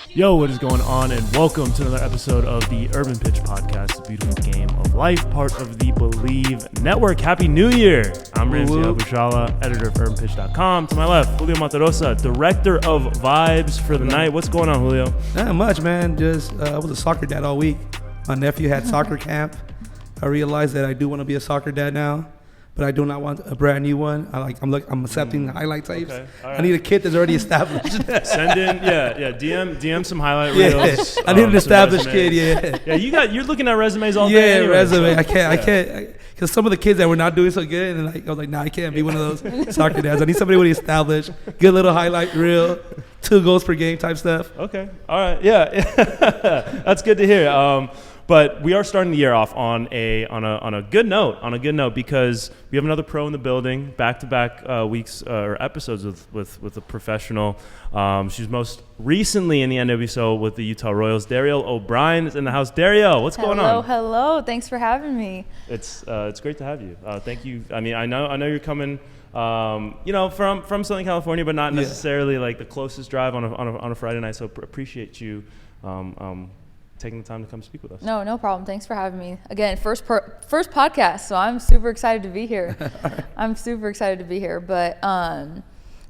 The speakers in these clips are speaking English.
Yo, what is going on? And welcome to another episode of the Urban Pitch Podcast, the beautiful game of life, part of the Believe Network. Happy New Year! I'm Ramsey Abushala, editor of UrbanPitch.com. To my left, Julio Monterosa, director of Vibes for the night. What's going on, Julio? Not much, man. Just I was a soccer dad all week. My nephew had soccer camp. I realized that I do want to be a soccer dad now, but I do not want a brand new one. I'm accepting highlight tapes. Okay. Right. I need a kid that's already established. Send in, DM some highlight reels. I need an established kid. Yeah, you're looking at resumes all day. Yeah, resume. I can't. Because some of the kids that were not doing so good, and I was like, nah, I can't be one of those soccer dads. I need somebody already established, good little highlight reel, 2 goals per game type stuff. Okay, all right, yeah, that's good to hear. But we are starting the year off on a good note, because we have another pro in the building, back-to-back weeks or episodes with a professional. She's most recently in the NWSL with the Utah Royals. Darielle O'Brien is in the house. Darielle, what's going on? Hello. Thanks for having me. It's great to have you. Thank you. I mean, I know you're coming, from Southern California, but not necessarily like the closest drive on a Friday night. So appreciate you. Taking the time to come speak with us. No problem. Thanks for having me. Again, first podcast, so I'm super excited to be here. But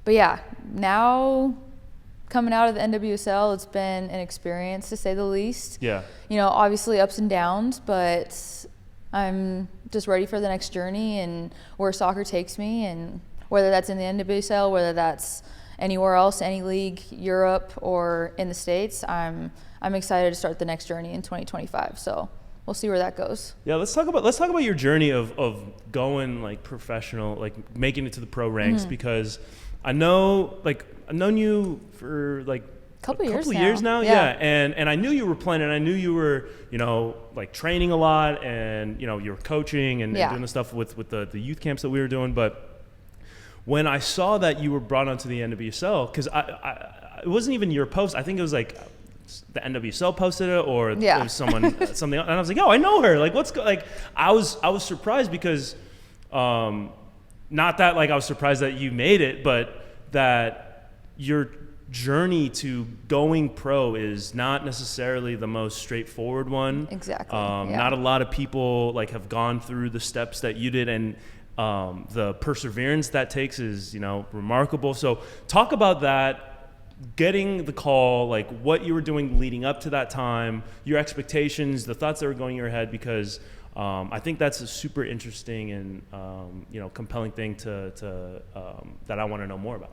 yeah, now coming out of the NWSL, it's been an experience to say the least. Yeah. Obviously ups and downs, but I'm just ready for the next journey and where soccer takes me, and whether that's in the NWSL, whether that's anywhere else, any league, Europe, or in the States, I'm excited to start the next journey in 2025. So we'll see where that goes. Yeah, let's talk about your journey of going like professional, like making it to the pro ranks, because I've known you for like a couple years now. Yeah. And I knew you were playing, and I knew you were, like training a lot, and you were coaching and doing the stuff with the youth camps that we were doing. But when I saw that you were brought onto the NWSL, because it wasn't even your post. I think it was like the NWSL posted it, or it was something, and I was like, oh, I know her. Like, I was surprised because, not that like I was surprised that you made it, but that your journey to going pro is not necessarily the most straightforward one. Exactly. Not a lot of people like have gone through the steps that you did, and the perseverance that takes is, remarkable. So talk about that. Getting the call, like what you were doing leading up to that time, your expectations, the thoughts that were going in your head, because I think that's a super interesting and compelling thing to that I want to know more about.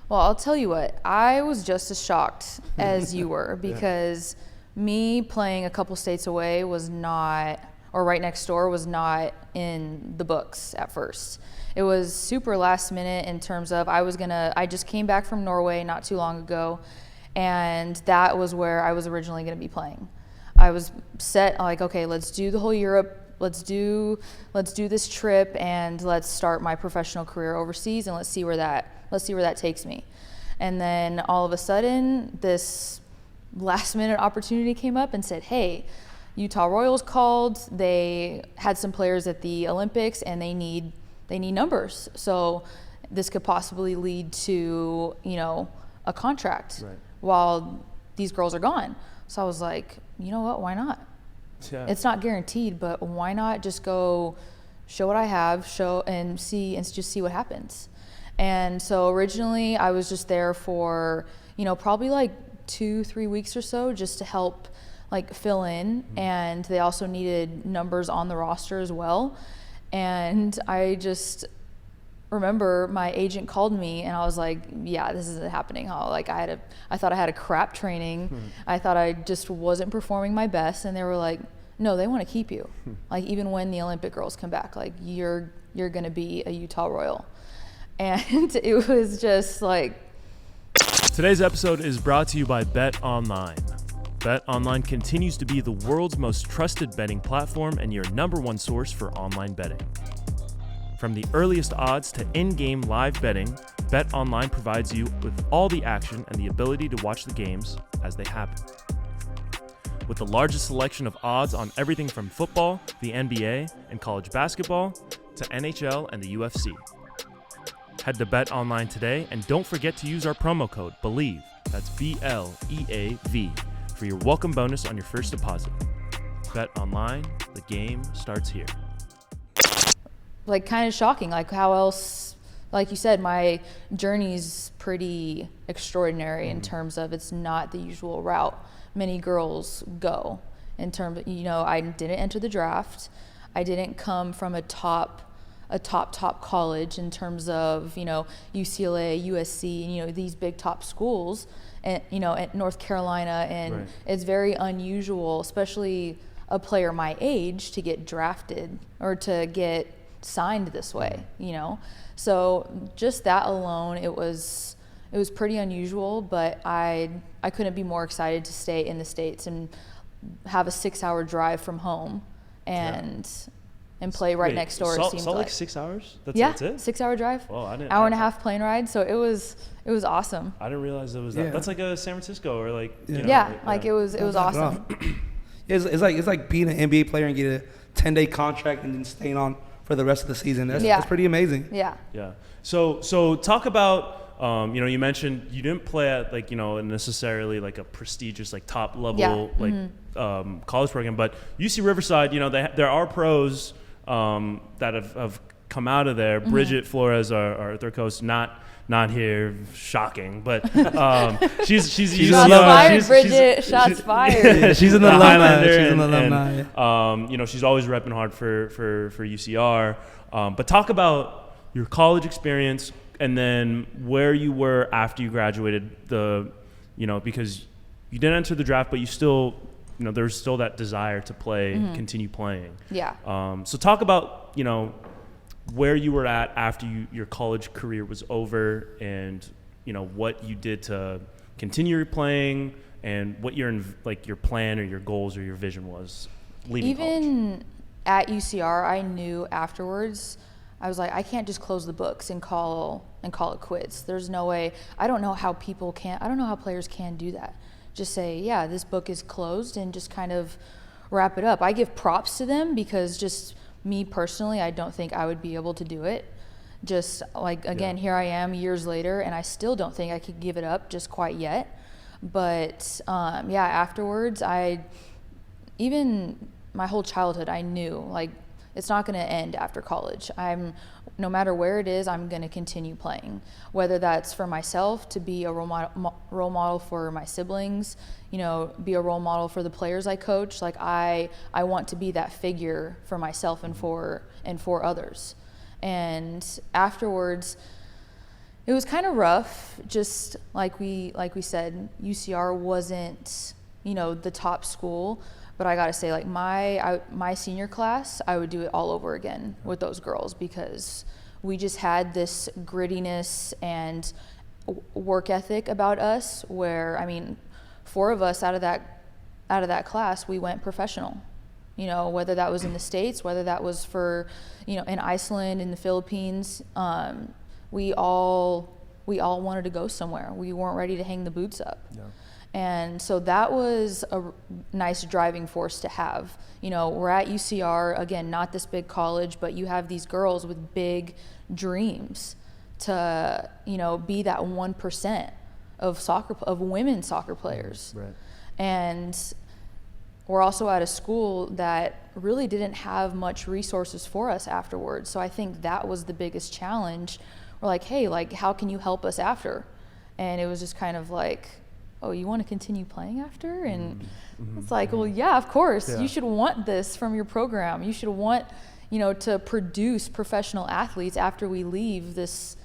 Well, I'll tell you what, I was just as shocked as you were, because me playing a couple states away was not, or right next door was not in the books at first. It was super last minute in terms of I just came back from Norway not too long ago, and that was where I was originally going to be playing. I was set like, okay, let's do the whole Europe, let's do this trip, and let's start my professional career overseas, and let's see where that takes me. And then all of a sudden, this last minute opportunity came up and said, hey, Utah Royals called. They had some players at the Olympics, and they need numbers. So this could possibly lead to, a contract while these girls are gone. So I was like, you know what, why not? Yeah. It's not guaranteed, but why not just go show what I have, and just see what happens. And so originally I was just there for, probably like 2-3 weeks or so, just to help like fill in. And they also needed numbers on the roster as well. And I just remember my agent called me, and I was like, yeah, this isn't happening. Like I thought I had a crap training. I thought I just wasn't performing my best. And they were like, no, they want to keep you. Like even when the Olympic girls come back, like you're going to be a Utah Royal. And it was just like. Today's episode is brought to you by BetOnline. BetOnline continues to be the world's most trusted betting platform and your number one source for online betting. From the earliest odds to in-game live betting, BetOnline provides you with all the action and the ability to watch the games as they happen. With the largest selection of odds on everything from football, the NBA, and college basketball, to NHL and the UFC. Head to BetOnline today and don't forget to use our promo code BELIEVE That's BLEAV for your welcome bonus on your first deposit. Bet online, the game starts here. Like, kind of shocking. Like, how else, like you said, my journey's pretty extraordinary in terms of it's not the usual route many girls go. In terms of, I didn't enter the draft. I didn't come from a top college in terms of, UCLA, USC, these big top schools, and, at North Carolina. And It's very unusual, especially a player my age, to get drafted or to get signed this way, So just that alone, it was pretty unusual, but I couldn't be more excited to stay in the States and have a 6-hour drive from home and play right next door. It seemed like 6 hours? That's it? 6-hour drive. Oh, I didn't. Hour and a half plane ride. So it was awesome. I didn't realize it was that. That's like a San Francisco or like. It was awesome. It's like being an NBA player and get a 10-day contract and then staying on for the rest of the season. That's pretty amazing. Yeah. Yeah. So talk about. You mentioned you didn't play at necessarily like a prestigious like top level college program, but UC Riverside, there are pros that have come out of there. Bridget Flores, our third coach, not here, shocking, but she's shots fired, Bridget. Shots fired. She's an alumni. She's an alumni. And, she's always repping hard for UCR. But talk about your college experience. And then where you were after you graduated, because you didn't enter the draft, but you still, there's still that desire to play, continue playing. Yeah. So talk about, where you were at after your college career was over, and, what you did to continue playing, and what your plan or your goals or your vision was leaving college. Even at UCR, I knew afterwards, I was like, I can't just close the books and call it quits. There's no way. I don't know how players can do that. Just say, yeah, this book is closed, and just kind of wrap it up. I give props to them, because just me personally, I don't think I would be able to do it. Just like, again, here I am years later, and I still don't think I could give it up just quite yet. But afterwards, even my whole childhood, I knew, like, it's not going to end after college. No matter where it is, I'm going to continue playing. Whether that's for myself, to be a role model for my siblings, be a role model for the players I coach. Like, I want to be that figure for myself and for others. And afterwards, it was kind of rough. Just like we said, UCR wasn't, the top school. But I gotta say, like, my senior class, I would do it all over again with those girls, because we just had this grittiness and work ethic about us, where, 4 of us out of that class, we went professional. Whether that was in the States, whether that was for, in Iceland, in the Philippines, we all wanted to go somewhere. We weren't ready to hang the boots up. Yeah. And so that was a nice driving force to have. We're at UCR, again, not this big college, but you have these girls with big dreams to, be that 1% of women soccer players. Right. And we're also at a school that really didn't have much resources for us afterwards. So I think that was the biggest challenge. We're like, hey, how can you help us after? And it was just kind of like, oh, you want to continue playing after? And it's like, well, yeah, of course. Yeah. You should want this from your program. You should want, to produce professional athletes after we leave this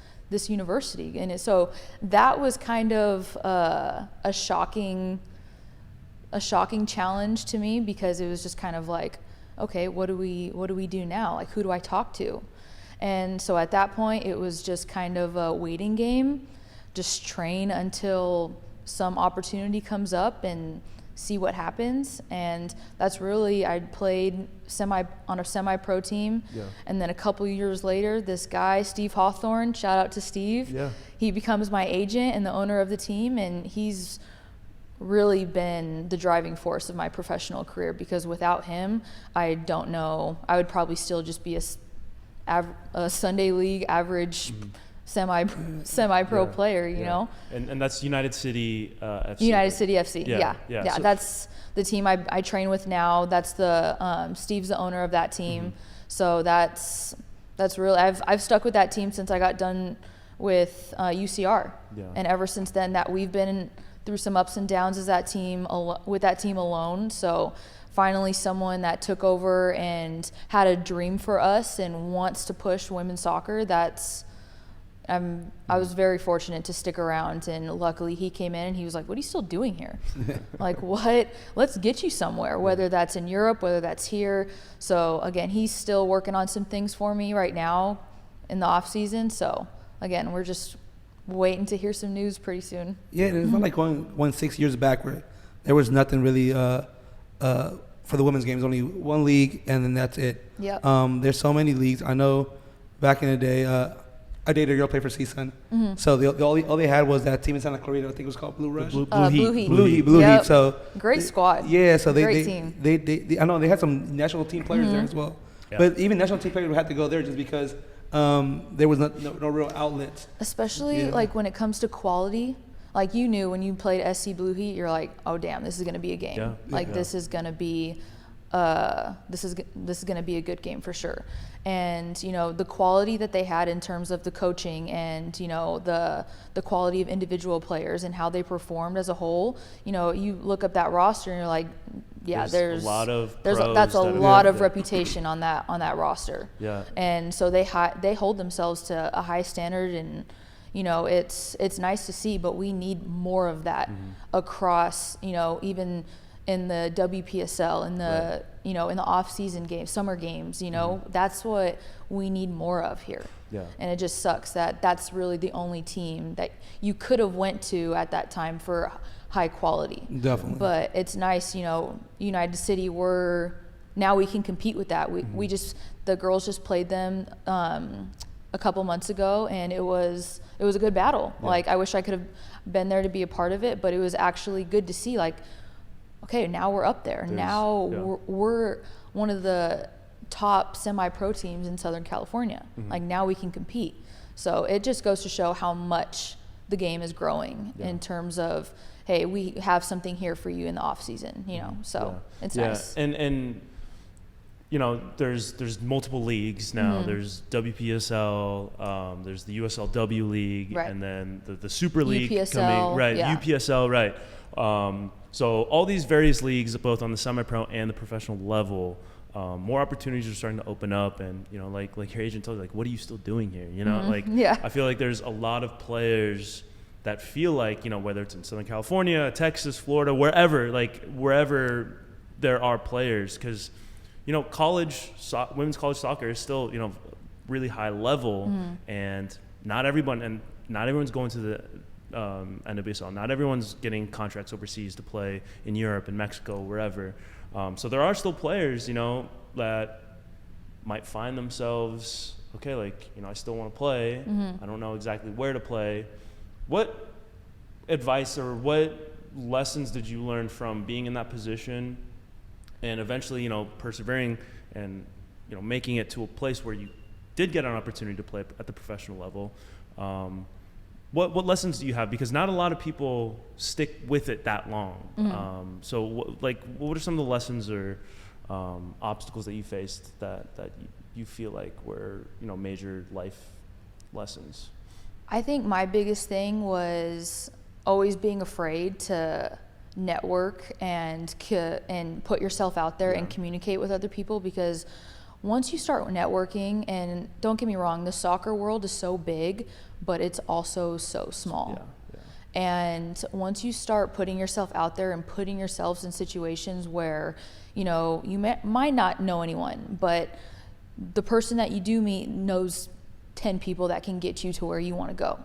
university. And so that was kind of a shocking challenge to me, because it was just kind of like, okay, what do we do now? Like, who do I talk to? And so at that point, it was just kind of a waiting game. Just train until some opportunity comes up and see what happens. And that's really, I played on a semi-pro team. Yeah. And then a couple years later, this guy, Steve Hawthorne, shout out to Steve. Yeah. He becomes my agent and the owner of the team. And he's really been the driving force of my professional career, because without him, I don't know, I would probably still just be a Sunday league average semi-pro player, you know. And that's United City FC. United City FC. Yeah. So That's the team I train with now. That's the Steve's the owner of that team. So that's really I've stuck with that team since I got done with UCR. And ever since then, that we've been through some ups and downs as that team with that team alone. So finally someone that took over and had a dream for us and wants to push women's soccer, I was very fortunate to stick around, and luckily he came in and he was like, what are you still doing here? Like, what? Let's get you somewhere, whether that's in Europe, whether that's here. So again, he's still working on some things for me right now in the off season. So again, we're just waiting to hear some news pretty soon. Yeah, and it's not like going 6 years back where there was nothing really for the women's games, only one league, and then that's it. Yep. There's so many leagues. I know back in the day, I dated a girl play for CSUN. So all they had was that team in Santa Clarita. I think it was called Blue Rush. Blue Heat. Yep. So great squad. Yeah. So great team. They I know they had some national team players there as well. Yeah. But even national team players had to go there just because there was no real outlets. Especially like when it comes to quality. Like you knew when you played SC Blue Heat, you're like, oh damn, this is gonna be a game. This is gonna be this is gonna be a good game for sure. And you know the quality that they had in terms of the coaching and you know the quality of individual players and how they performed as a whole. You know, you look up that roster and you're like, yeah, there's a lot of that's a lot of reputation on that roster. Yeah. And so they hold themselves to a high standard, and you know it's nice to see, but we need more of that across, you know, even in the WPSL, in the you know, in the off-season games, summer games, you know, that's what we need more of here. Yeah. And it just sucks that that's really the only team that you could have went to at that time for high quality. Definitely. But it's nice, you know, United City, now we can compete with that. The girls just played them a couple months ago, and it was a good battle. Yeah. Like I wish I could have been there to be a part of it, but it was actually good to see, like, okay, now we're up there. We're one of the top semi-pro teams in Southern California. Like now we can compete. So it just goes to show how much the game is growing in terms of, hey, we have something here for you in the off season, you know. So it's nice. And you know, there's multiple leagues now. There's WPSL, there's the USLW League, and then the Super League UPSL, coming, UPSL, right. So all these various leagues, both on the semi-pro and the professional level, more opportunities are starting to open up, and you know, like your agent told you, like, what are you still doing here? You know, I feel like there's a lot of players that feel like, you know, whether it's in Southern California, Texas, Florida, wherever there are players, because you know, women's college soccer is still, you know, really high level, and not everyone's going to the NWSL. Not everyone's getting contracts overseas to play in Europe and Mexico, wherever. So there are still players, you know, that might find themselves, okay, like, you know, I still want to play. I don't know exactly where to play. What advice or what lessons did you learn from being in that position and eventually, you know, persevering and, you know, making it to a place where you did get an opportunity to play at the professional level? What lessons do you have? Because not a lot of people stick with it that long. So what are some of the lessons or obstacles that you faced that you feel like were, you know, major life lessons? I think my biggest thing was always being afraid to network and put yourself out there and communicate with other people, because once you start networking, and don't get me wrong, the soccer world is so big, but it's also so small. And once you start putting yourself out there and putting yourselves in situations where, you know, you might not know anyone, but the person that you do meet knows 10 people that can get you to where you want to go.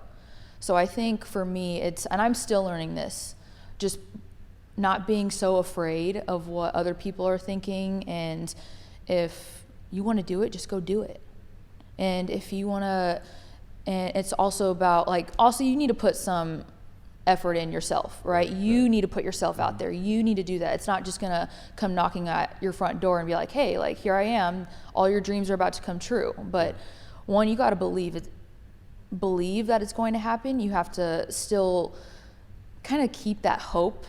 So I think for me, and I'm still learning this, just not being so afraid of what other people are thinking, and if you want to do it, just go do it. And if you want to, and it's also about, like, also you need to put some effort in yourself, right? You need to put yourself out there. You need to do that. It's not just gonna come knocking at your front door and be like, hey, like, here I am, all your dreams are about to come true. But one, you got to believe believe that it's going to happen. You have to still kind of keep that hope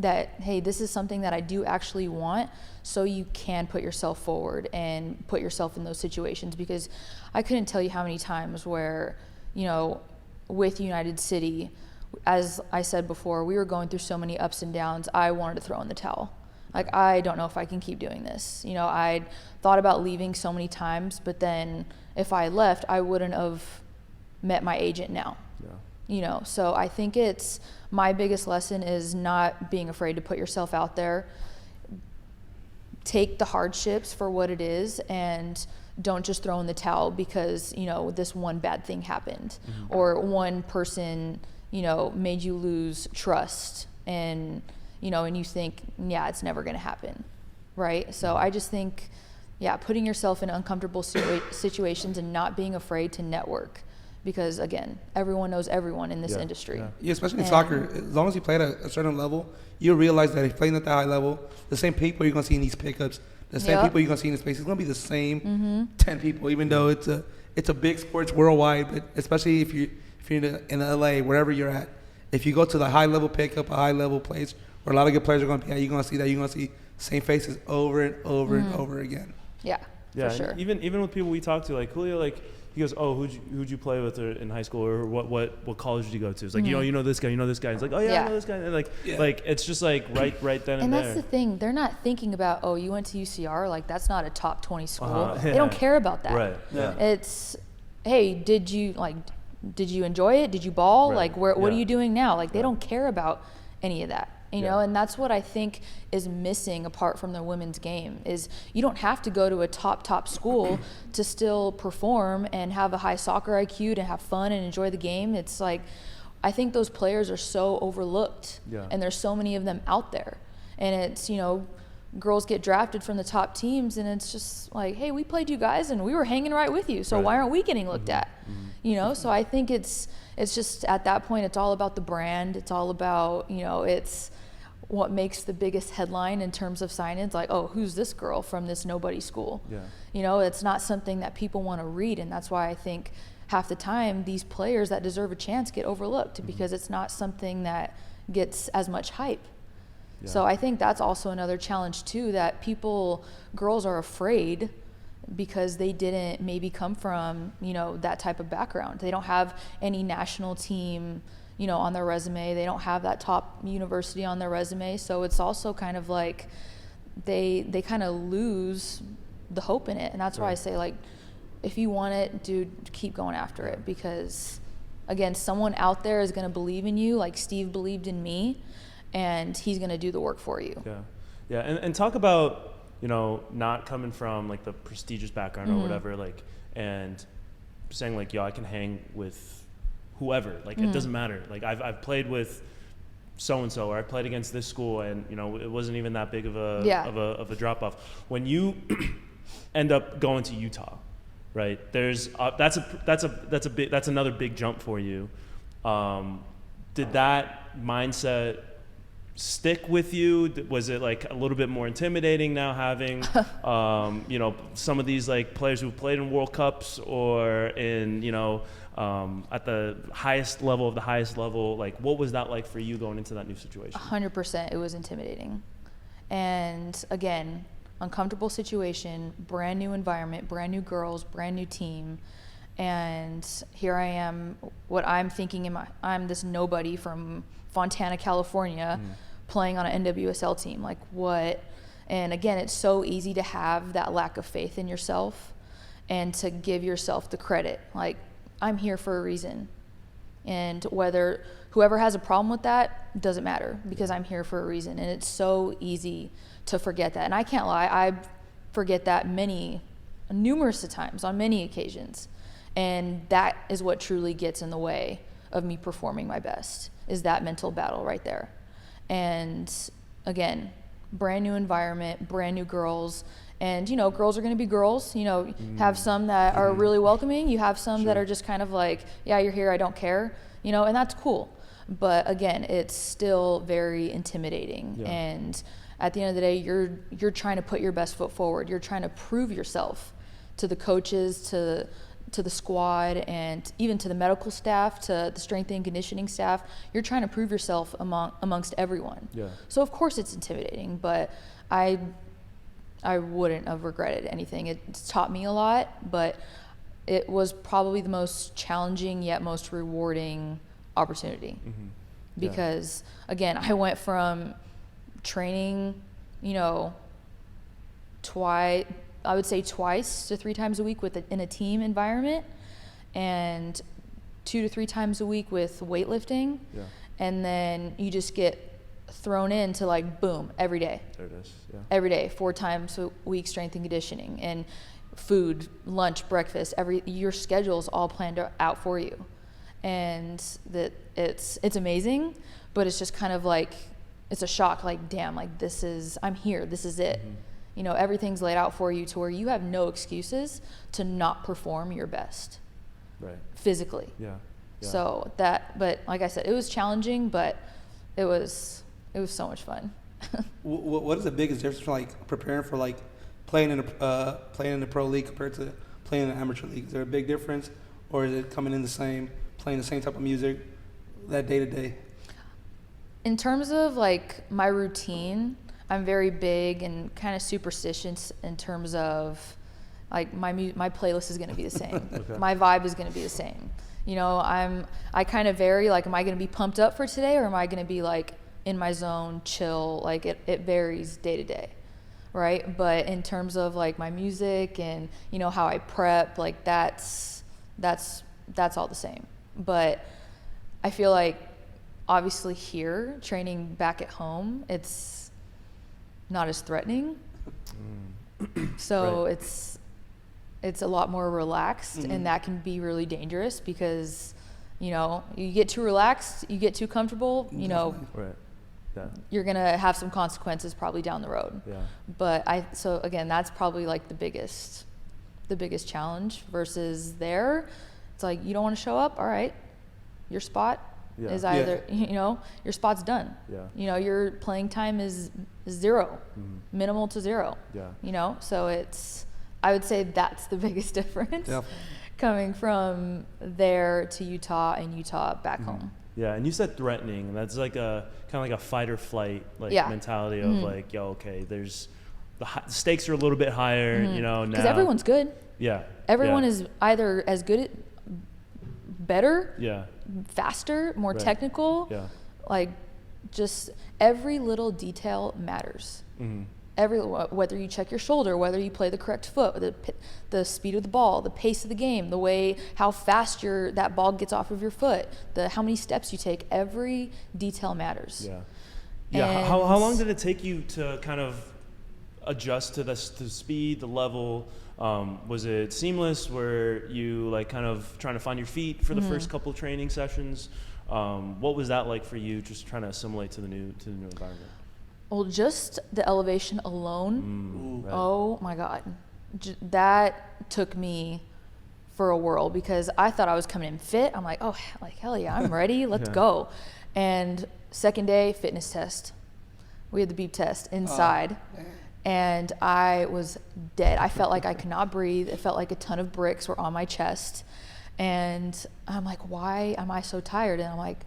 that, hey, this is something that I do actually want, so you can put yourself forward and put yourself in those situations. Because I couldn't tell you how many times where, you know, with United City, as I said before, we were going through so many ups and downs, I wanted to throw in the towel. Like, I don't know if I can keep doing this. You know, I thought about leaving so many times, but then if I left, I wouldn't have met my agent now. Yeah. You know, so I think it's, my biggest lesson is not being afraid to put yourself out there. Take the hardships for what it is, and don't just throw in the towel because, you know, this one bad thing happened, or one person, you know, made you lose trust, and, you know, and you think, yeah, it's never going to happen, right? So I just think, yeah, putting yourself in uncomfortable situations and not being afraid to network, because again, everyone knows everyone in this industry. Yeah, especially in soccer. As long as you play at a certain level, you'll realize that if you're playing at that high level, the same people you're going to see in these pickups, the same people you're going to see in the space, it's going to be the same 10 people, even though it's a big sports worldwide, but especially if you're in LA, wherever you're at, if you go to the high level pickup, a high level place where a lot of good players are going to be at, you're going to see that. You're going to see same faces over and over and over again. Yeah, for sure. Even with people we talk to, like Julio, like he goes, "Oh, who'd you play with in high school, or what college did you go to?" It's like, you know this guy, It's like, "Oh yeah, I know this guy," and like it's just like right then and there. And that's the thing, they're not thinking about, oh, you went to UCR, like that's not a top 20 school. They don't care about that. Right. Yeah. It's, hey, did you enjoy it? Did you ball? Right. Like, what are you doing now? Like, they don't care about any of that. You know, and that's what I think is missing apart from the women's game, is you don't have to go to a top school to still perform and have a high soccer IQ, to have fun and enjoy the game. It's like, I think those players are so overlooked, and there's so many of them out there. And it's, you know, girls get drafted from the top teams, and it's just like, hey, we played you guys and we were hanging right with you, so why aren't we getting looked at? You know, so I think it's just, at that point, it's all about the brand. It's all about, you know, it's what makes the biggest headline in terms of sign-ins, like, oh, who's this girl from this nobody school? You know, it's not something that people want to read, and that's why I think half the time these players that deserve a chance get overlooked, because it's not something that gets as much hype. So I think that's also another challenge too, that girls are afraid because they didn't maybe come from, you know, that type of background. They don't have any national team, you know, on their resume. They don't have that top university on their resume. So it's also kind of like they kind of lose the hope in it. And that's why I say, like, if you want it, dude, keep going after it, because again, someone out there is going to believe in you, like Steve believed in me, and he's going to do the work for you. Yeah. And talk about, you know, not coming from like the prestigious background or whatever, like, and saying like, yo, I can hang with whoever, like it doesn't matter. Like I've played with so-and-so, or I played against this school, and you know, it wasn't even that big of a drop off. When you end up going to Utah, right? There's that's another big jump for you. Did that mindset stick with you? Was it like a little bit more intimidating now, having you know, some of these like players who've played in World Cups or in, you know, at the highest level of the highest level? Like, what was that like for you going into that new situation? 100%, it was intimidating. And again, uncomfortable situation, brand new environment, brand new girls, brand new team. And here I am, what I'm thinking, I'm this nobody from Fontana, California, playing on an NWSL team. Like, what? And again, it's so easy to have that lack of faith in yourself and to give yourself the credit. Like, I'm here for a reason. And whoever has a problem with that, doesn't matter, because I'm here for a reason. And it's so easy to forget that. And I can't lie, I forget that numerous times, on many occasions. And that is what truly gets in the way of me performing my best, is that mental battle right there. And again, brand new environment, brand new girls. And, you know, girls are going to be girls. You know, have some that are really welcoming. You have some that are just kind of like, yeah, you're here, I don't care. You know, and that's cool. But again, it's still very intimidating. And at the end of the day, you're trying to put your best foot forward. You're trying to prove yourself to the coaches, to to the squad and even to the medical staff, to the strength and conditioning staff. You're trying to prove yourself amongst everyone. Yeah. So of course it's intimidating, but I wouldn't have regretted anything. It's taught me a lot, but it was probably the most challenging yet most rewarding opportunity. Mm-hmm. Because again, I went from training, twice to 3 times a week in a team environment, and 2 to 3 times a week with weightlifting. Yeah. And then you just get thrown into like, boom, every day. There it is. Yeah. Every day, 4 times a week strength and conditioning, and food, lunch, breakfast, your schedule's all planned out for you. And that it's amazing, but it's just kind of like, it's a shock, like, damn, like I'm here, this is it. Mm-hmm. Everything's laid out for you to where you have no excuses to not perform your best. Right. Physically. Yeah. So but like I said, it was challenging, but it was so much fun. What is the biggest difference from like preparing for like playing in the pro league compared to playing in the amateur league? Is there a big difference, or is it coming in the same, playing the same type of music that day to day? In terms of like my routine, I'm very big and kind of superstitious in terms of like my playlist is going to be the same. Okay. My vibe is going to be the same. I kind of vary, like, am I going to be pumped up for today, or am I going to be like in my zone, chill? Like it varies day to day. Right. But in terms of like my music and, how I prep, like that's all the same. But I feel like obviously here, training back at home, it's not as threatening. So right. It's a lot more relaxed, and that can be really dangerous because, you get too relaxed, you get too comfortable, Right. Yeah. You're going to have some consequences probably down the road. Yeah. But so again, that's probably like the biggest challenge versus there. It's like, you don't want to show up. All right. Your spot is either, your spot's done. Yeah. Your playing time is 0, minimal to 0. Yeah. So I would say that's the biggest difference coming from there to Utah and Utah back home. Yeah, and you said threatening. That's like a kind of like a fight or flight mentality of like, okay, there's the stakes are a little bit higher, now. Because everyone's good. Yeah. Everyone is either as good, better, faster, more technical. Yeah. Like, just every little detail matters. Mm-hmm. Whether you check your shoulder, whether you play the correct foot, the speed of the ball, the pace of the game, the way how fast that ball gets off of your foot, how many steps you take, every detail matters. Yeah. Yeah. How long did it take you to kind of adjust to the speed, the level? Was it seamless? Were you like kind of trying to find your feet for the first couple of training sessions? What was that like for you, just trying to assimilate to the new environment? Well, just the elevation alone, right. Oh my God, that took me for a whirl because I thought I was coming in fit. I'm like, hell yeah, I'm ready, let's go. And second day, fitness test. We had the beep test inside, and I was dead. I felt like I could not breathe. It felt like a ton of bricks were on my chest. And I'm like, why am I so tired? And I'm like,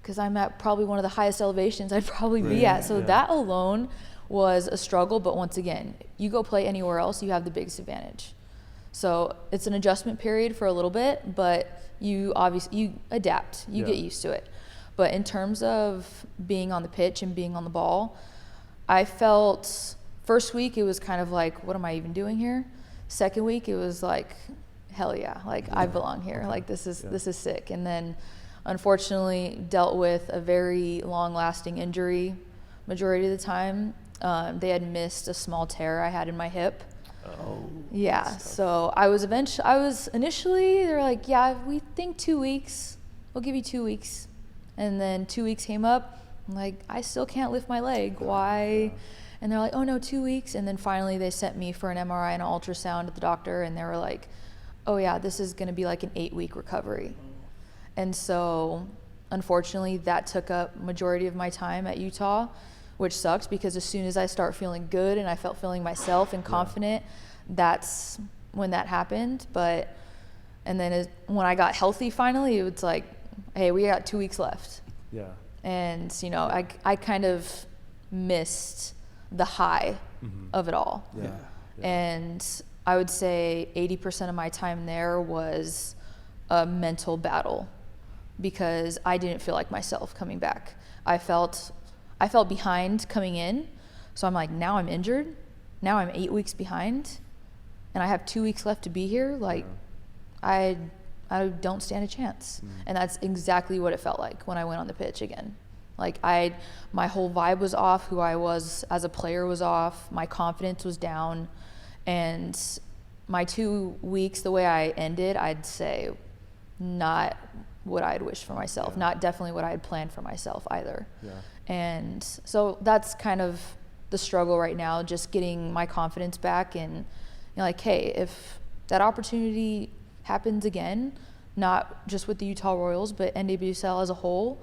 because I'm at probably one of the highest elevations I'd probably be at. So that alone was a struggle. But once again, you go play anywhere else, you have the biggest advantage. So it's an adjustment period for a little bit, but you adapt, you get used to it. But in terms of being on the pitch and being on the ball, I felt first week it was kind of like, what am I even doing here? Second week it was like, hell yeah, like I belong here. Like this is sick. And then unfortunately dealt with a very long-lasting injury majority of the time. They had missed a small tear I had in my hip. Oh. Yeah, so I was initially, they're like, yeah, we think 2 weeks. We'll give you 2 weeks. And then 2 weeks came up. I'm like, I still can't lift my leg. Why? And they're like, oh no, 2 weeks. And then finally they sent me for an MRI and an ultrasound at the doctor, and they were like, oh yeah, this is gonna be like an 8-week recovery. And so, unfortunately, that took up majority of my time at Utah, which sucks because as soon as I start feeling good and I felt feeling myself and confident, that's when that happened. But And then when I got healthy finally, it's like, hey, we got 2 weeks left. Yeah. And, you know, I kind of missed the high of it all. Yeah. And I would say 80% of my time there was a mental battle because I didn't feel like myself coming back. I felt behind coming in. So I'm like, now I'm injured. Now I'm 8 weeks behind and I have 2 weeks left to be here. Like, I don't stand a chance. And that's exactly what it felt like when I went on the pitch again. Like my whole vibe was off. Who I was as a player was off. My confidence was down. And my 2 weeks, the way I ended, I'd say not what I'd wished for myself. Not definitely what I had planned for myself either. Yeah. And so that's kind of the struggle right now, just getting my confidence back and, you know, like, hey, if that opportunity happens again, not just with the Utah Royals, but NWSL as a whole,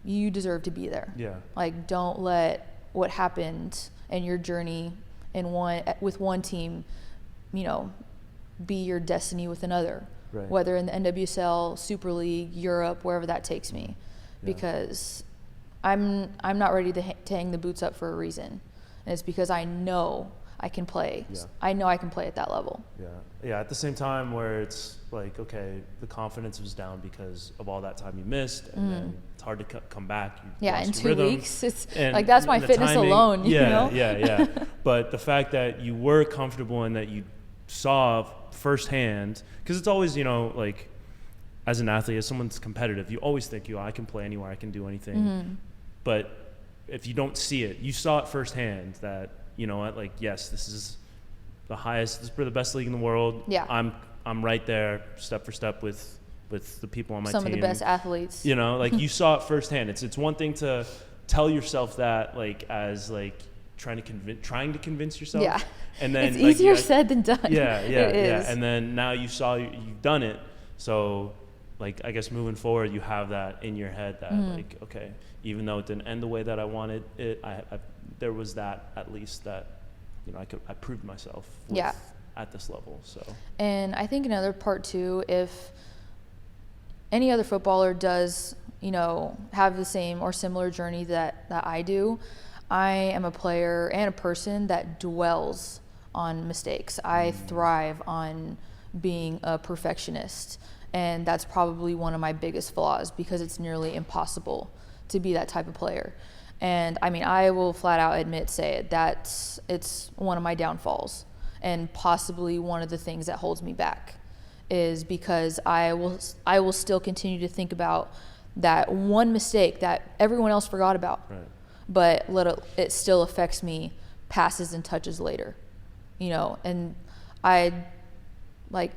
you deserve to be there. Yeah. Like, don't let what happened in your journey with one team, you know, be your destiny with another. Right. Whether in the NWSL, Super League, Europe, wherever that takes me. Yeah. Because I'm not ready to hang the boots up for a reason. And it's because I know I can play. Yeah. I know I can play at that level. Yeah. Yeah. At the same time where it's like, okay, the confidence was down because of all that time you missed, and then it's hard to come back. In 2 weeks, it's like, that's my fitness timing, alone. You know? Yeah. But the fact that you were comfortable and that you saw firsthand, because it's always, you know, like, as an athlete, as someone that's competitive, you always think, I can play anywhere, I can do anything. But if you don't see it, you saw it firsthand that, you know what, like, yes, this is the highest, this is for the best league in the world. Yeah. I'm right there, step for step with the people on my team. Some of the best athletes. You know, like, you saw it firsthand. It's one thing to tell yourself that, like, as like trying to convince yourself. Yeah. And then it's easier said than done. Yeah. And then now you've done it. So, like, I guess moving forward, you have that in your head that like, okay, even though it didn't end the way that I wanted it, there was that, at least, that, you know, I proved myself at this level. So. And I think another part too, if any other footballer does, you know, have the same or similar journey that I do, I am a player and a person that dwells on mistakes. I thrive on being a perfectionist. And that's probably one of my biggest flaws, because it's nearly impossible to be that type of player. And I mean, I will flat out say it, it's one of my downfalls, and possibly one of the things that holds me back, is because I will still continue to think about that one mistake that everyone else forgot about. Right. But it still affects me passes and touches later, you know, and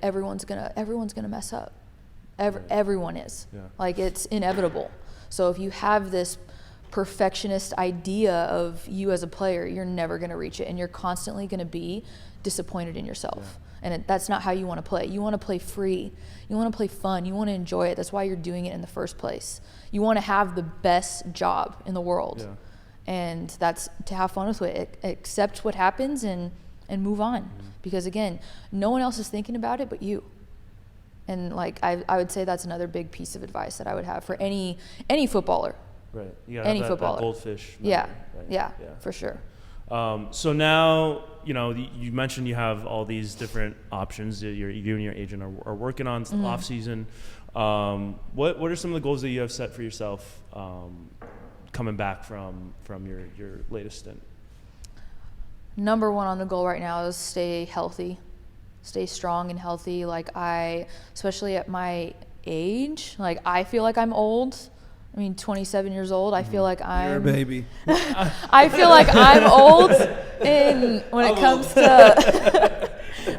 everyone's gonna mess up. Everyone is. Yeah. Like, it's inevitable. So if you have this perfectionist idea of you as a player, you're never going to reach it, and you're constantly going to be disappointed in yourself. Yeah. And that's not how you want to play. You want to play free. You want to play fun. You want to enjoy it. That's why you're doing it in the first place. You want to have the best job in the world. Yeah. And that's to have fun with it. Accept what happens and move on. Because, again, no one else is thinking about it but you. And, like, I would say that's another big piece of advice that I would have for any footballer. Right. You gotta have that goldfish. Yeah. Right? Yeah, for sure. So now, you know, you mentioned you have all these different options that you and your agent are working on off season. What are some of the goals that you have set for yourself coming back from your latest stint? Number one on the goal right now is stay healthy. Stay strong and healthy. Like, especially at my age, like, I feel like I'm old. I mean, 27 years old. I feel like I'm. You're a baby. I feel like I'm old,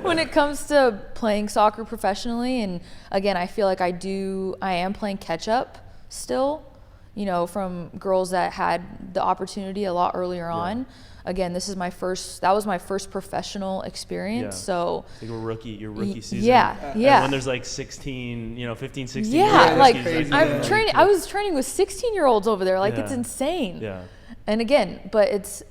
when it comes to playing soccer professionally. And again, I feel like I am playing catch up still. You know, from girls that had the opportunity a lot earlier on. Again, that was my first professional experience. Yeah. So like your rookie season. Yeah. And when there's like 16, 15, 16. Yeah, like I was training with 16-year-olds over there. Like, it's insane. Yeah. And again, but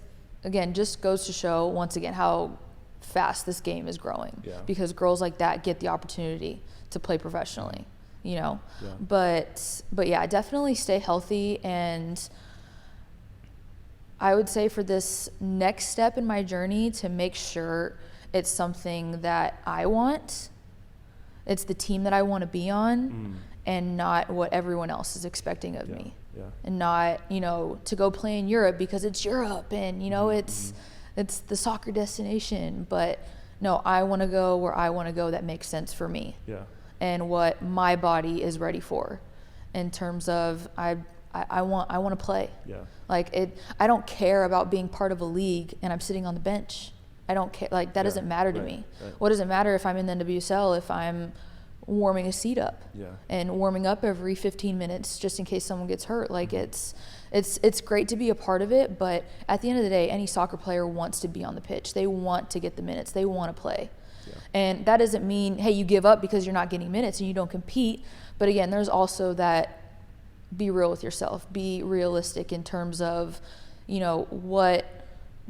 just goes to show once again how fast this game is growing, because girls like that get the opportunity to play professionally, you know. But yeah, definitely stay healthy. And I would say for this next step in my journey, to make sure it's something that I want, it's the team that I want to be on, and not what everyone else is expecting of me. And not, you know, to go play in Europe because it's Europe and, you know, it's the soccer destination. But no, I want to go where I want to go that makes sense for me. And what my body is ready for, in terms of I want to play. Like I don't care about being part of a league and I'm sitting on the bench. I don't care. Like that doesn't matter to me. What does it matter if I'm in the NWSL if I'm warming a seat up and warming up every 15 minutes just in case someone gets hurt? Like it's great to be a part of it, but at the end of the day, any soccer player wants to be on the pitch. They want to get the minutes. They want to play. And that doesn't mean, hey, you give up because you're not getting minutes and you don't compete. But again, there's also that, be real with yourself. Be realistic in terms of, you know, what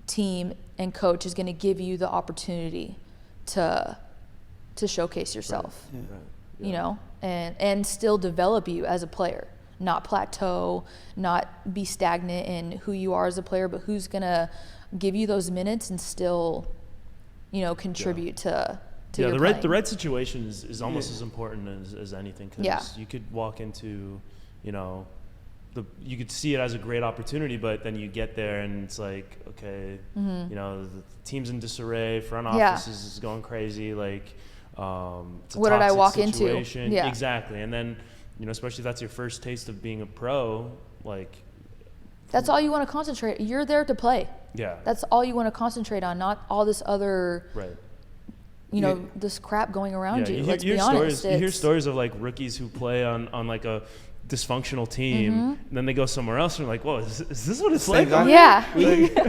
team and coach is going to give you the opportunity to showcase yourself, you know, and still develop you as a player, not plateau, not be stagnant in who you are as a player, but who's going to give you those minutes and still, you know, contribute to your playing. The right situation is almost as important as anything, because you could walk into, you know, you could see it as a great opportunity, but then you get there and it's like, okay, you know, the team's in disarray, front office is going crazy, like, it's a what did I walk situation. into? Yeah, exactly. And then, you know, especially if that's your first taste of being a pro, like, that's all you want to concentrate. You're there to play. That's all you want to concentrate on, not all this other, you know, this crap going around you. Let's be honest. You hear stories of like rookies who play on like a dysfunctional team, and then they go somewhere else and you're like, whoa, is this what it's like?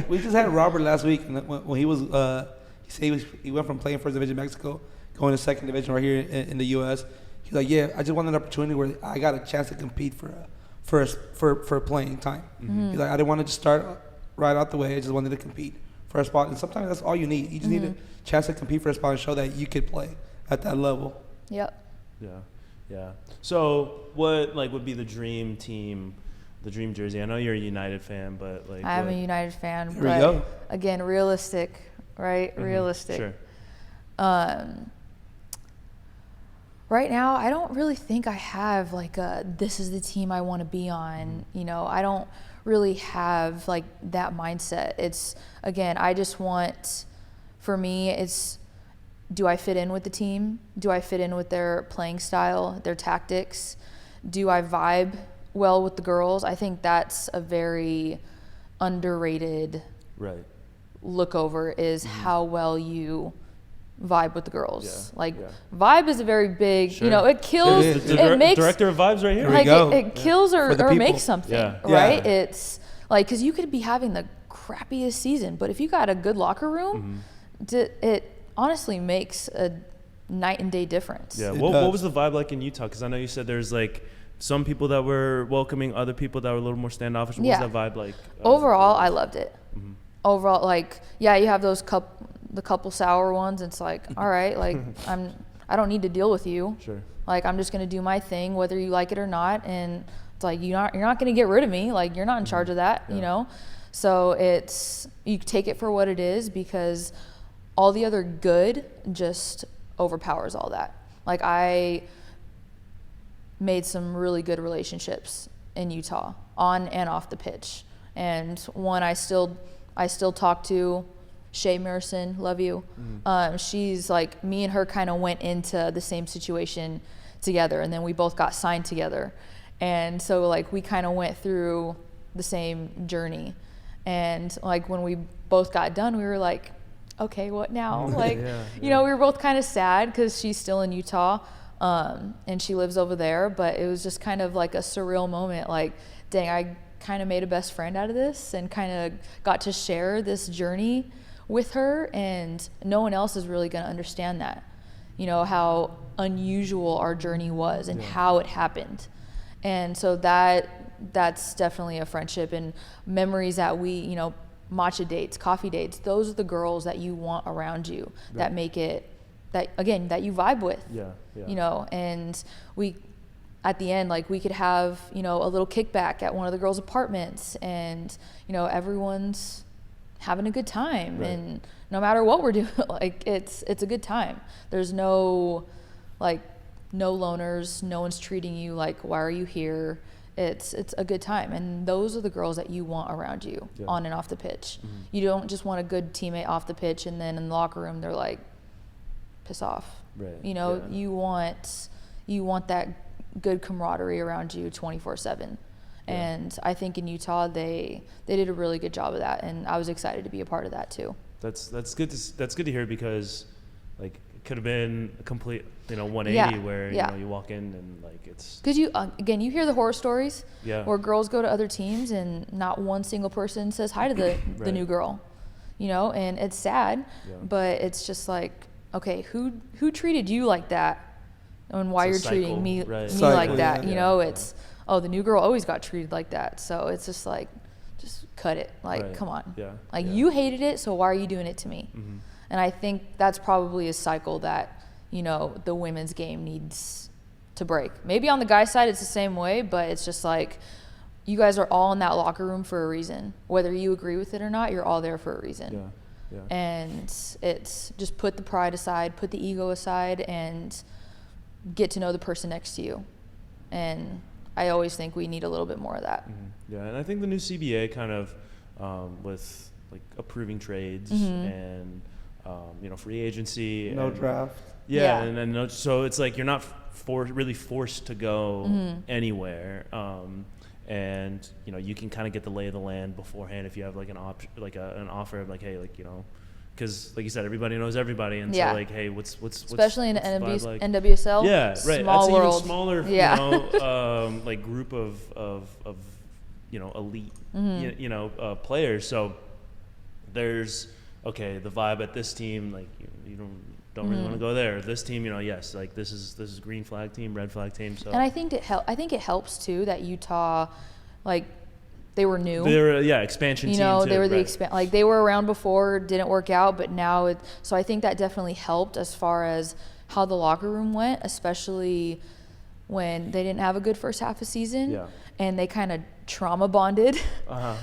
We just had Robert last week, and when he was he went from playing first division Mexico going to second division right here in the U.S. He's like, yeah, I just wanted an opportunity where I got a chance to compete for playing time. He's like, I didn't want to just start right out the way. I just wanted to compete for a spot, and sometimes that's all you need. You just need a chance to compete for a spot and show that you could play at that level. Yeah. So what would be the dream team, the dream jersey? I know you're a United fan, but like I'm a United fan. Here we go. Again, realistic, right? Realistic. Sure. Right now, I don't really think I have like this is the team I want to be on. You know, I don't really have like that mindset. It's, again, I just want, for me, it's, do I fit in with the team? Do I fit in with their playing style, their tactics? Do I vibe well with the girls? I think that's a very underrated look over, is how well you vibe with the girls. Vibe is a very big, you know, it kills, it makes, director of vibes right here. Like it kills or makes something, right? It's like, because you could be having the crappiest season, but if you got a good locker room, it honestly makes a night and day difference. What was the vibe like in Utah? Because I know you said there's like some people that were welcoming, other people that were a little more standoffish. What was that vibe like? Overall, I loved it. Overall, like, you have those the couple sour ones. It's like, all right, like I don't need to deal with you. Like, I'm just gonna do my thing, whether you like it or not. And it's like, you're not gonna get rid of me. Like, you're not in charge of that, you know. So it's, you take it for what it is, because all the other good just overpowers all that. Like, I made some really good relationships in Utah, on and off the pitch. And one I still talk to, Shay Merson, love you. She's like, me and her kind of went into the same situation together, and then we both got signed together. And so like we kind of went through the same journey. And like when we both got done, we were like, okay, what now? Like, you know, we were both kind of sad because she's still in Utah, and she lives over there. But it was just kind of like a surreal moment. Like, dang, I kind of made a best friend out of this and kind of got to share this journey with her. And no one else is really going to understand that, you know, how unusual our journey was and how it happened. And so that's definitely a friendship and memories that we, you know, matcha dates, coffee dates, those are the girls that you want around you, that make it, that you vibe with. You know, and at the end, like, we could have, you know, a little kickback at one of the girls' apartments, and, you know, everyone's having a good time, and no matter what we're doing, like, it's a good time. There's no loners, no one's treating you like, why are you here? It's a good time, and those are the girls that you want around you on and off the pitch. You don't just want a good teammate off the pitch, and then in the locker room they're like, piss off. You know, you want that good camaraderie around you 24/7. And I think in Utah they did a really good job of that, and I was excited to be a part of that too. That's good to hear, because like it could have been a complete, you know, 180 where you know, you walk in and like it's, because you again, you hear the horror stories where girls go to other teams and not one single person says hi to the new girl, you know, and it's sad, but it's just like, okay, who treated you like that, and why you're treating me like that, you know? It's the new girl always got treated like that, so it's just like, just cut it, like come on, you hated it, so why are you doing it to me? And I think that's probably a cycle that, you know, the women's game needs to break. Maybe on the guys' side it's the same way, but it's just like, you guys are all in that locker room for a reason, whether you agree with it or not, you're all there for a reason. And it's just put the pride aside, put the ego aside, and get to know the person next to you. And I always think we need a little bit more of that. And I think the new CBA kind of, with like approving trades and, you know, free agency. No draft. And then no, so it's like you're not really forced to go anywhere. And, you know, you can kind of get the lay of the land beforehand if you have like an option, like an offer of like, hey, like, you know, because like you said, everybody knows everybody, and so like, hey, what's especially in NWSL, like? NWSL, small that's world, even smaller, you know, like group of you know, elite, you know, players. So there's the vibe at this team, like you don't really want to go there. This team, you know, yes, like this is green flag team, red flag team. So, and I think it helps too that Utah, like, they were new. They were expansion team. You know, too, they were like they were around before, didn't work out, but now so I think that definitely helped as far as how the locker room went, especially when they didn't have a good first half of season, and they kind of trauma bonded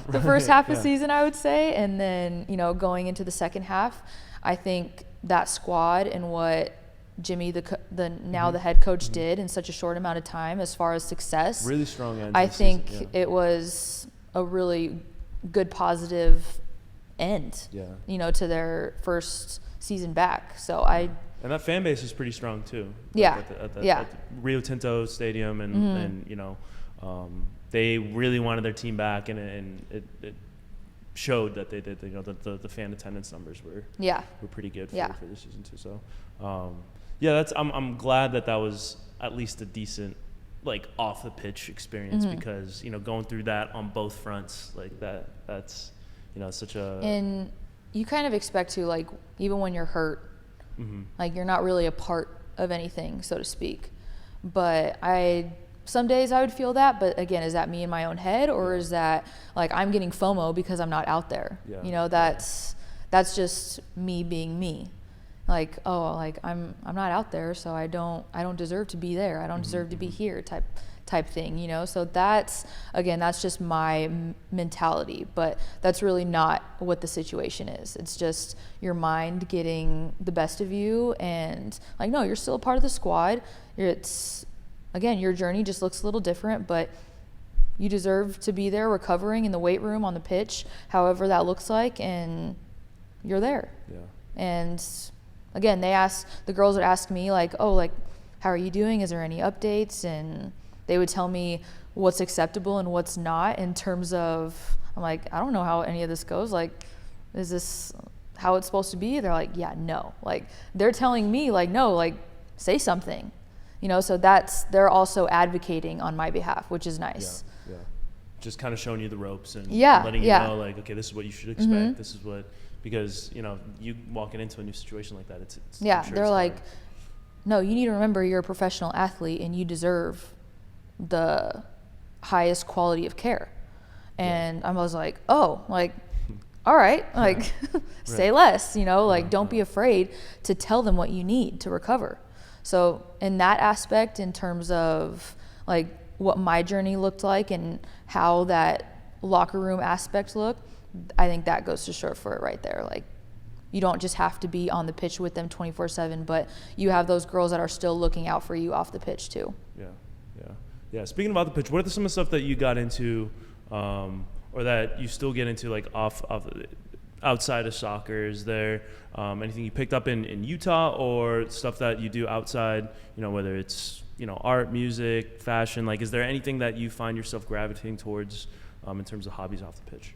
the first half of season, I would say, and then, you know, going into the second half, I think that squad and what Jimmy, the now the head coach, did in such a short amount of time as far as success, really strong end. I think it was a really good positive end, you know, to their first season back. So and that fan base is pretty strong too. At the Rio Tinto Stadium, and you know, they really wanted their team back, and it showed that they did. You know, the fan attendance numbers were pretty good for this season too. So I'm glad that was at least a decent, like, off the pitch experience, because, you know, going through that on both fronts, like that's, you know, such a, and you kind of expect to, like, even when you're hurt, like, you're not really a part of anything, so to speak. But some days I would feel that, but again, is that me in my own head, or is that like I'm getting FOMO because I'm not out there? You know, that's just me being me. Like, oh, like I'm not out there, so I don't deserve to be there. I don't deserve to be here type thing, you know? So that's just my mentality, but that's really not what the situation is. It's just your mind getting the best of you, and like, no, you're still a part of the squad. Again, your journey just looks a little different, but you deserve to be there recovering in the weight room, on the pitch, however that looks like, and you're there. And again, the girls would ask me, like, oh, like, how are you doing? Is there any updates? And they would tell me what's acceptable and what's not in terms of, I'm like, I don't know how any of this goes. Like, is this how it's supposed to be? They're like, yeah, no. Like, they're telling me, like, no, like, say something. You know, so they're also advocating on my behalf, which is nice. Just kind of showing you the ropes and letting you know, like, okay, this is what you should expect. This is what, because, you know, you walking into a new situation like that, it's they're like, no, you need to remember you're a professional athlete and you deserve the highest quality of care. And I was like, oh, like, all right, like say less, you know, like don't be afraid to tell them what you need to recover. So in that aspect, in terms of like what my journey looked like and how that locker room aspect looked, I think that goes to show for it right there. Like, you don't just have to be on the pitch with them 24/7, but you have those girls that are still looking out for you off the pitch too. Yeah. Speaking about the pitch, what are some of the stuff that you got into, or that you still get into, like outside of soccer? Is there anything you picked up in Utah, or stuff that you do outside? You know, whether it's art, music, fashion. Like, is there anything that you find yourself gravitating towards in terms of hobbies off the pitch?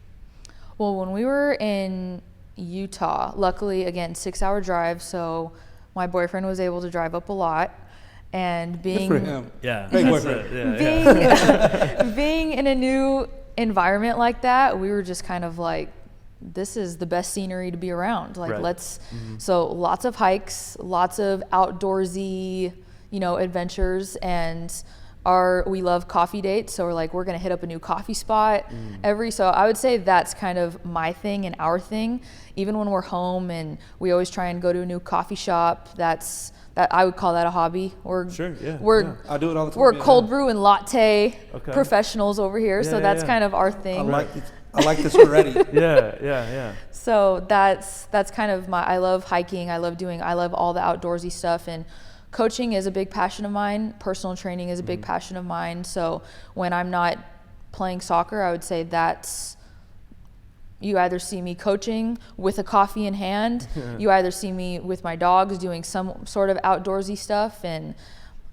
Well, when we were in Utah, luckily, again, 6-hour drive, so my boyfriend was able to drive up a lot, and being Good for him. Yeah, Great boyfriend. being in a new environment like that, we were just kind of like, this is the best scenery to be around. Like, so lots of hikes, lots of outdoorsy, adventures, and we love coffee dates. So we're like, we're going to hit up a new coffee spot so I would say that's kind of my thing and our thing. Even when we're home and we always try and go to a new coffee shop, that I would call that a hobby. I do it all the time. We're cold brew and latte professionals over here. So that's kind of our thing. I like this already. Yeah. So that's kind of I love hiking. I love all the outdoorsy stuff, and coaching is a big passion of mine. Personal training is a big passion of mine. So when I'm not playing soccer, I would say you either see me coaching with a coffee in hand, you either see me with my dogs doing some sort of outdoorsy stuff, and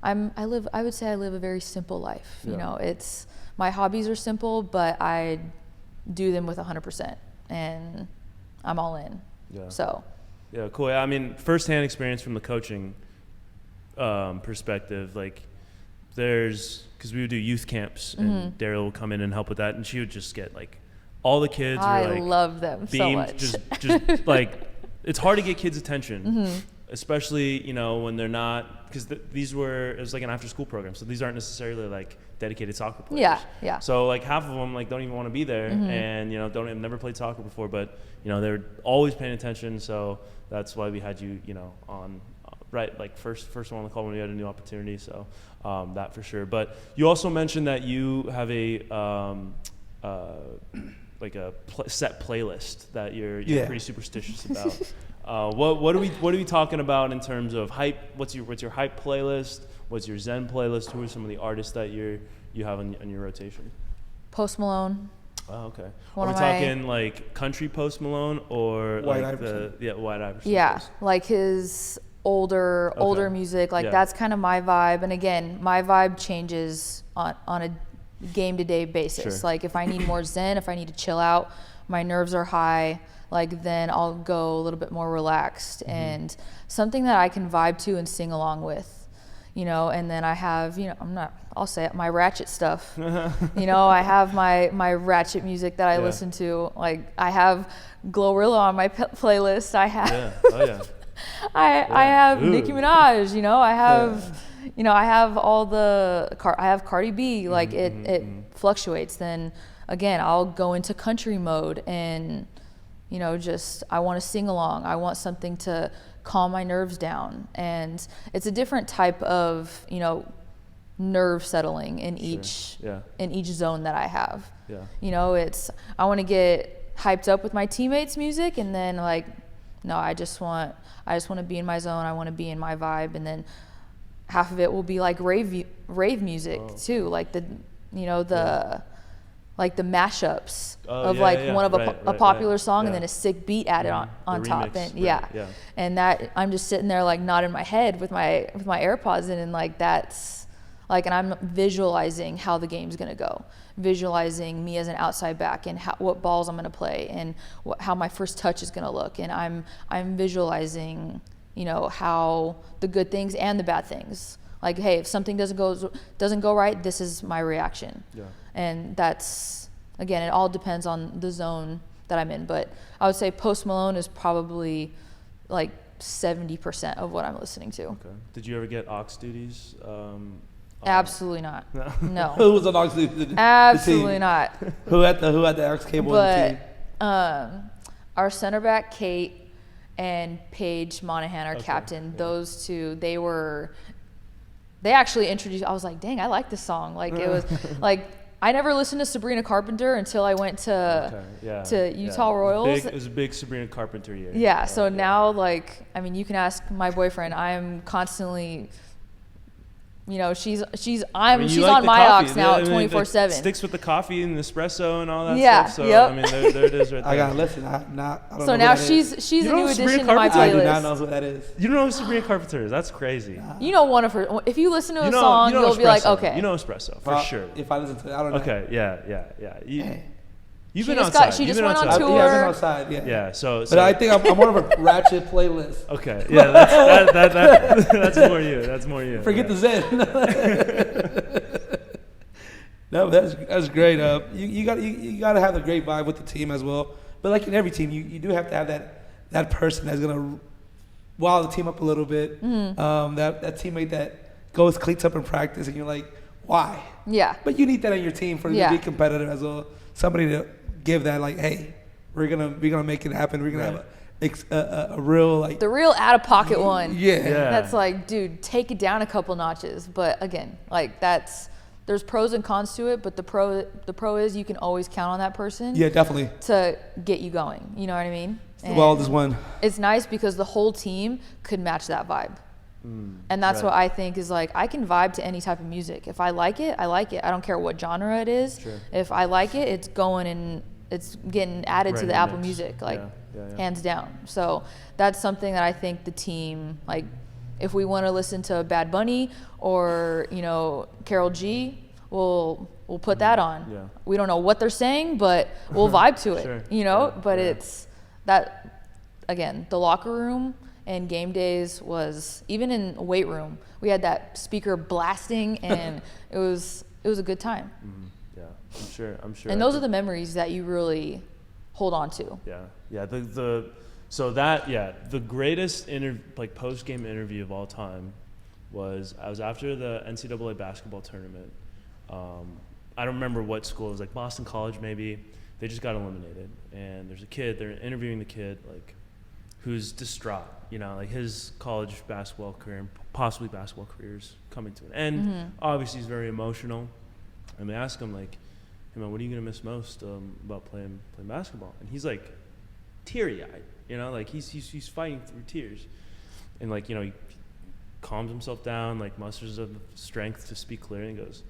I would say I live a very simple life. It's my hobbies are simple, but I do them with 100%, and I'm all in. Yeah, cool. I mean, firsthand experience from the coaching perspective, like because we would do youth camps, and Darielle will come in and help with that, and she would just get like all the kids were like, I love them so much. just like, it's hard to get kids' attention, especially when they're not, because it was like an after school program, so these aren't necessarily like dedicated soccer players. Yeah. So like half of them like don't even want to be there, and have never played soccer before, but they're always paying attention. So that's why we had you on like first one on the call when we had a new opportunity. So that for sure. But you also mentioned that you have a like a set playlist that you're pretty superstitious about. What are we talking about in terms of hype? What's your hype playlist? What's your Zen playlist? Who are some of the artists that you have on your rotation? Post Malone. Oh, okay. Are we talking like country Post Malone or White like Iverson? White Iverson? Yeah, like his older music. Like that's kind of my vibe. And again, my vibe changes on a game-to-day basis. Sure. Like if I need more zen, if I need to chill out, my nerves are high, like then I'll go a little bit more relaxed and something that I can vibe to and sing along with, and then I have, I'll say it, my ratchet stuff. I have my ratchet music that I listen to. Like I have Glorilla on my playlist. I have I have Nicki Minaj, I have I have all I have Cardi B, like it fluctuates. Then again, I'll go into country mode and, I want to sing along. I want something to calm my nerves down. And it's a different type of, nerve settling in each zone that I have. I want to get hyped up with my teammates' music, and then like, no, I just want to be in my zone. I want to be in my vibe. And then half of it will be like rave music too, like the like the mashups of a popular song and then a sick beat added on top. Remix, and and that I'm just sitting there like nodding my head with my AirPods in, and like that's like, and I'm visualizing how the game's gonna go, visualizing me as an outside back and what balls I'm gonna play and how my first touch is gonna look, and I'm visualizing how the good things and the bad things. Like, hey, if something doesn't go right, this is my reaction. And that's, again, it all depends on the zone that I'm in. But I would say Post Malone is probably like 70% of what I'm listening to. Okay. Did you ever get aux duties? Absolutely not. No. Who was on aux duties? Absolutely not. Who had the aux cable on the team? our center back, Kate, and Paige Monahan, our captain, those two, they actually introduced, I was like, dang, I like this song. Like, it was, like, I never listened to Sabrina Carpenter until I went to Utah Royals. It was a big Sabrina Carpenter year. Yeah, so now, like, I mean, you can ask my boyfriend. I'm constantly, you know, she's on my ox now 24/7. Sticks with the coffee and the espresso and all that stuff. So yep. I mean, there it is right there. I gotta listen. I don't know so now she's a new addition to my playlist. I do not know what that is. You don't know who Sabrina Carpenter is? That's crazy. You know one of her. If you listen to a song, you'll be like, okay. You know espresso for sure. If I listen to it, I don't know. Okay, yeah. You've been outside. outside. She just went on tour. Yeah, I've been outside. Yeah. Yeah. So. But I think I'm more of a ratchet playlist. Okay. Yeah. That's more you. That's more you. Forget the Zen. No, that's great. You got to have a great vibe with the team as well. But like in every team, you do have to have that person that's gonna wow the team up a little bit. Mm-hmm. That teammate that goes cleats up in practice, and you're like, why? Yeah. But you need that on your team for you to be competitive as well. Somebody to give that, like, hey, we're gonna make it happen. We're gonna have a real, like, the real out of pocket one. Yeah. That's like, dude, take it down a couple notches. But again, like, there's pros and cons to it. But the pro is you can always count on that person. Yeah, definitely. To get you going. You know what I mean? Well, there's one. It's nice because the whole team could match that vibe. And that's what I think is, like, I can vibe to any type of music. If I like it, I like it. I don't care what genre it is. Sure. If I like it, it's going and it's getting added to the Apple Music, like, hands down. So that's something that I think the team, like, if we want to listen to Bad Bunny or, you know, Karol G, we'll put that on. Yeah. We don't know what they're saying, but we'll vibe to it, you know? But it's that, again, the locker room and game days was, even in weight room, we had that speaker blasting, and it was a good time. Mm-hmm. Yeah, I'm sure. And those are the memories that you really hold on to. Yeah. The greatest post game interview of all time was after the NCAA basketball tournament. I don't remember what school. It was like Boston College maybe. They just got eliminated, and there's a kid. They're interviewing the kid, like, who's distraught, you know, like his college basketball career and possibly basketball career's coming to an end. Mm-hmm. Obviously, he's very emotional. And they ask him, like, hey, man, what are you going to miss most about playing basketball? And he's, like, teary-eyed, you know, like he's fighting through tears. And, like, you know, he calms himself down, like, musters up strength to speak clearly, and goes,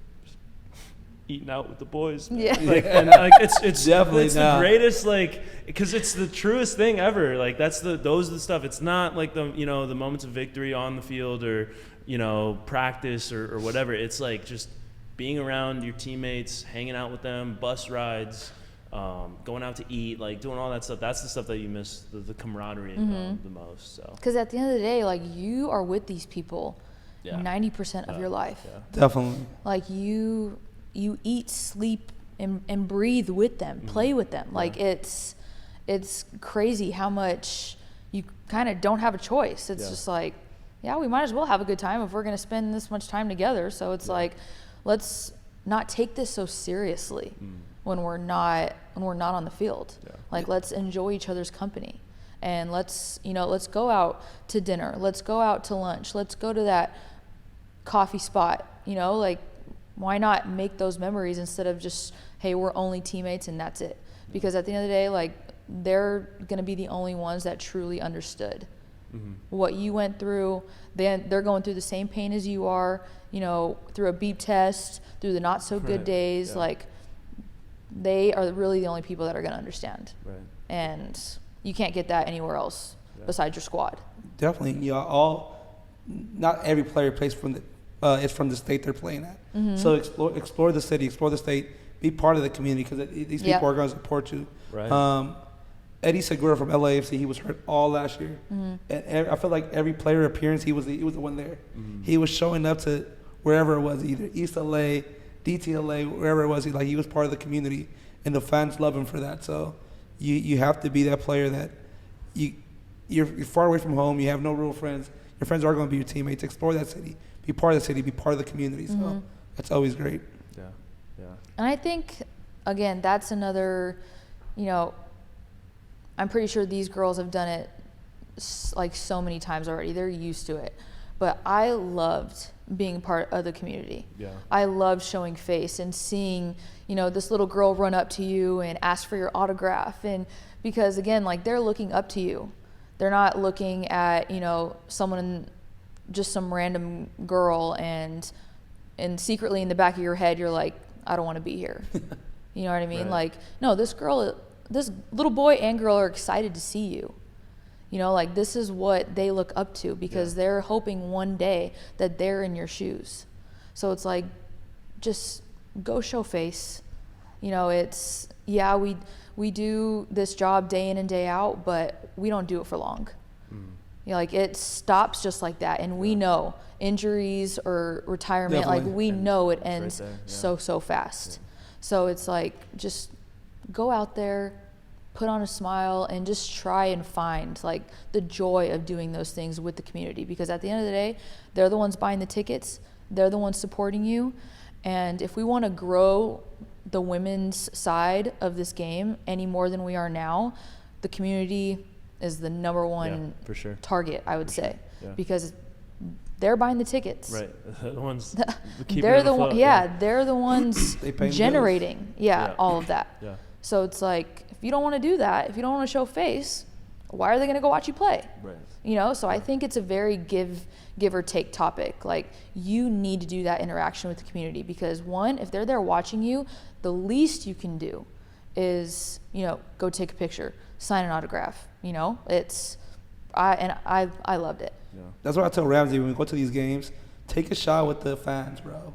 eating out with the boys. Man. Yeah. Like, and, like, it's definitely the greatest, like, because it's the truest thing ever. Like, those are the stuff. It's not like the moments of victory on the field or, you know, practice or whatever. It's like just being around your teammates, hanging out with them, bus rides, going out to eat, like doing all that stuff. That's the stuff that you miss, the camaraderie the most. So. Because at the end of the day, like, you are with these people 90% of your life. Yeah. Definitely. Like, you eat, sleep, and breathe with them, play with them. Like, it's crazy how much you kind of don't have a choice. It's just like, we might as well have a good time if we're going to spend this much time together. So it's like, let's not take this so seriously when we're not on the field. Yeah. Like, let's enjoy each other's company, and let's go out to dinner. Let's go out to lunch. Let's go to that coffee spot, you know, like, why not make those memories instead of just, hey, we're only teammates and that's it? Because at the end of the day, like, they're going to be the only ones that truly understood what you went through. They're going through the same pain as you are, you know, through a beep test, through the not so good days. Yeah. Like, they are really the only people that are going to understand. Right. And you can't get that anywhere else besides your squad. Definitely. Not every player plays from is from the state they're playing at. Mm-hmm. So explore the city, explore the state, be part of the community, because these people are going to support you. Right. Eddie Segura from LAFC, he was hurt all last year. Mm-hmm. And I feel like every player appearance, he was the one there. Mm-hmm. He was showing up to wherever it was, either East LA, DTLA, wherever it was. He was part of the community, and the fans love him for that. So you have to be that player that you're far away from home. You have no real friends. Your friends are going to be your teammates. Explore that city. Be part of the city. Be part of the community. So that's always great. Yeah. And I think, again, that's another, you know, I'm pretty sure these girls have done it like so many times already. They're used to it. But I loved being part of the community. Yeah. I loved showing face and seeing, you know, this little girl run up to you and ask for your autograph. And because again, like, they're looking up to you. They're not looking at, you know, someone, just some random girl, and secretly in the back of your head, you're like, I don't want to be here. You know what I mean? Right. Like, no, this little boy and girl are excited to see you. You know, like, this is what they look up to, because they're hoping one day that they're in your shoes. So it's like, just go show face. You know, it's, yeah, we do this job day in and day out, but we don't do it for long. You know, like, it stops just like that. And we know injuries or retirement, Definitely. like, we know it ends right there, so fast. So it's like, just go out there, put on a smile, and just try and find like the joy of doing those things with the community, because at the end of the day, they're the ones buying the tickets, they're the ones supporting you. And if we want to grow the women's side of this game any more than we are now, the community is the number one for sure. target, I would say, Yeah. because they're buying the tickets. Right. The ones They're the one, they're the ones They pay generating all of that. Yeah. So it's like, if you don't want to do that, if you don't want to show face, why are they going to go watch you play? Right. You know, so I think it's a very give or take topic. Like, you need to do that interaction with the community, because one, if they're there watching you, the least you can do is, you know, go take a picture, sign an autograph. You know, I loved it. Yeah. That's what I tell Ramsey when we go to these games. Take a shot with the fans, bro.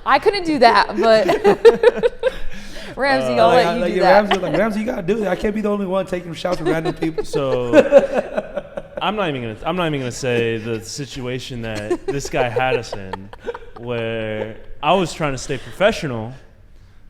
I couldn't do that, but Ramsey, I'll let you do that. Ramsey, you gotta do that. I can't be the only one taking shots with random people. So I'm not even gonna say the situation that this guy had us in, where I was trying to stay professional,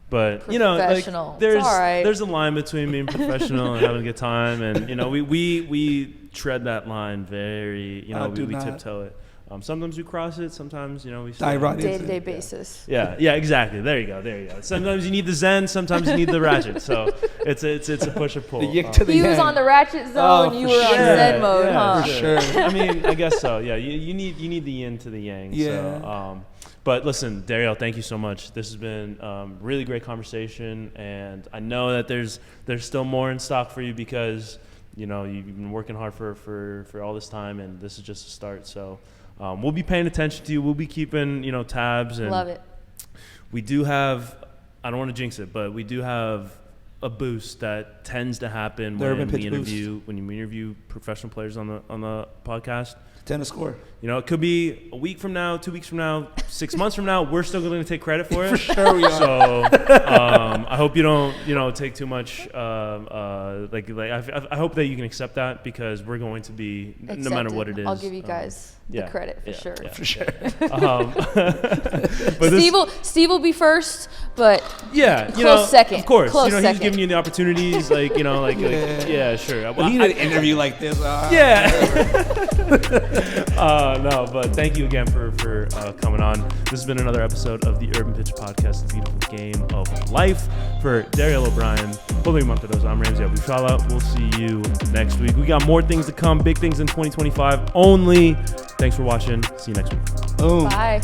but you know, like, there's a line between being professional and having a good time, and you know, we tread that line very, you know, we tiptoe it. Sometimes we cross it. Sometimes, you know, we stay day-to-day basis. Yeah, exactly. There you go. Sometimes you need the zen. Sometimes you need the ratchet. So it's a push or pull. He was on the ratchet zone. You were on zen mode, huh? For sure. I mean, I guess so. Yeah, you need the yin to the yang. Yeah. So, but listen, Darielle, thank you so much. This has been really great conversation, and I know that there's still more in stock for you, because you know you've been working hard for all this time, and this is just a start. So. We'll be paying attention to you. We'll be keeping, you know, tabs. And love it. We do have, I don't want to jinx it, but we do have a boost that tends to happen when you interview professional players on the podcast. Tennis score. You know, it could be a week from now, 2 weeks from now, 6 months from now. We're still going to take credit for it. For sure we are. So I hope you don't, you know, take too much. I hope that you can accept that, because we're going to be, no matter what it is. I'll give you guys the credit for sure. Yeah, for sure. But Steve will be first, but close second. Of course, close you know, second. he's giving you the opportunities, like, you know, sure. Well, you need an interview like this. No, but thank you again for coming on. This has been another episode of the Urban Pitch Podcast, the beautiful game of life. For Darielle O'Brien, I'm Ramsey Abushala. We'll see you next week. We got more things to come, big things in 2025 only. Thanks for watching. See you next week. Boom. Bye.